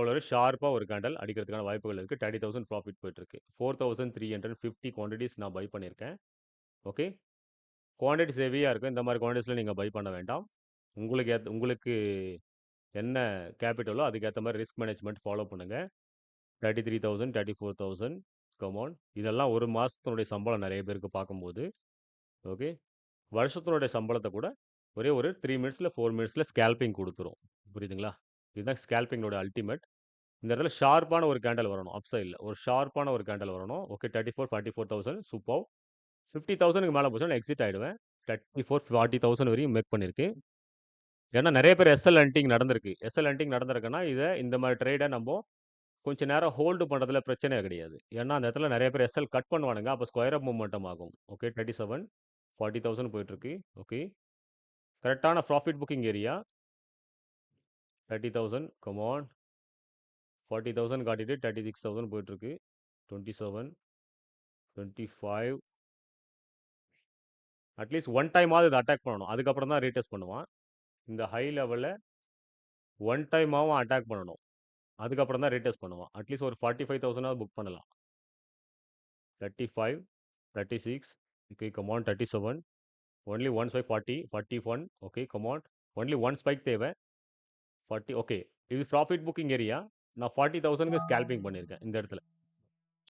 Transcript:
ஒரு ஷார்ப்பா ஒரு கேண்டல் அடிக்கிறதுக்கான வாய்ப்புகள் இருக்கு. 30,000 ப்ராஃபிட் போயிட்டுருக்கு. 4,350 குவான்டிட்டிஸ் நான் பை பண்ணியிருக்கேன். ஓகே. குவான்டிட்டிஸ் ஹெவியா இருக்கும். இந்த மாரி குவான்டிட்டிஸ்ல நீங்க பை பண்ண வேண்டாம். உங்களுக்கு என்ன கேபிட்டலோ அதுக்கேத்த மாரி ரிஸ்க் மேனேஜ்மென்ட் ஃபாலோ பண்ணுங்க. 33,000, 34,000 கம் ஆன். இதெல்லாம் 1 மாசத்தினுடைய சம்பளம் நெறைய பேருக்கு பார்க்கும்போது, ஓகே. வருஷத்தினுடைய சம்பளத்த கூட ஒரே ஒரு 3 மினிட்ஸ்ல, 4 மினிட்ஸ்ல ஸ்கேல்பிங் குடுத்துரும். புரியுதுங்களா? இதுதான் ஸ்கேல்பிங்கோட அல்டிமேட். இந்த இடத்துல ஷார்ப்பான ஒரு கேண்டல் வரணும். அப் சைட்ல. ஒரு ஷார்ப்பான ஒரு கேண்டல் வரணும். Okay 34, 44,000 superb. 50,000க்கு மேல போச்சுன்னா நான் எக்ஸிட் ஆயிடுவேன். 34, 40,000 வரையும் மேக் பண்ணியிருக்கு. ஏன்னா நெறைய பேர் எஸ்எல் ஹண்டிங் நடந்திருக்கு. எஸ்எல் ஹண்டிங் நடந்திருக்குன்னா, இந்த மாரி ட்ரேட நம்போ கொஞ்ச நேரம் ஹோல்டு பண்றதுல பிரச்சனையே கிடையாது. ஏன்னா, அந்த இடத்துல நெறைய பேர் எஸ்எல் கட் பண்ணுவானுங்க. அப்ப ஸ்கொயர் அப் மொமெண்டம் ஆகும். ஓகே 37, 40,000 போயிட்டுருக்கு. ஓகே. கரெக்ட்டான profit booking area. 30,000 come on. 40,000 காட்டிட்டு 36,000 போயிட்டுருக்கு. 27, 25 அட்லீஸ்ட் ஒன் டைமாவது இத அட்டாக் பண்ணணும். அதுக்கப்புறம் தான் ரீடெஸ்ட் பண்ணுவான். இந்த ஹை லெவல்ல ஒன் டைமாவும் அட்டாக் பண்ணணும். அதுக்கப்புறம் தான் ரீடெஸ்ட் பண்ணுவான். அட்லீஸ்ட் ஒரு 45,000வது புக் பண்ணலாம். 35, 36 okay come on 37 only one spike 40 41 okay come on only one spike தேவை 40 okay இது ப்ராஃபிட் புக்கிங் ஏரியா நான் 40,000க்கு ஸ்கேல்பிங் பண்ணியிருக்கேன் இந்த இடத்துல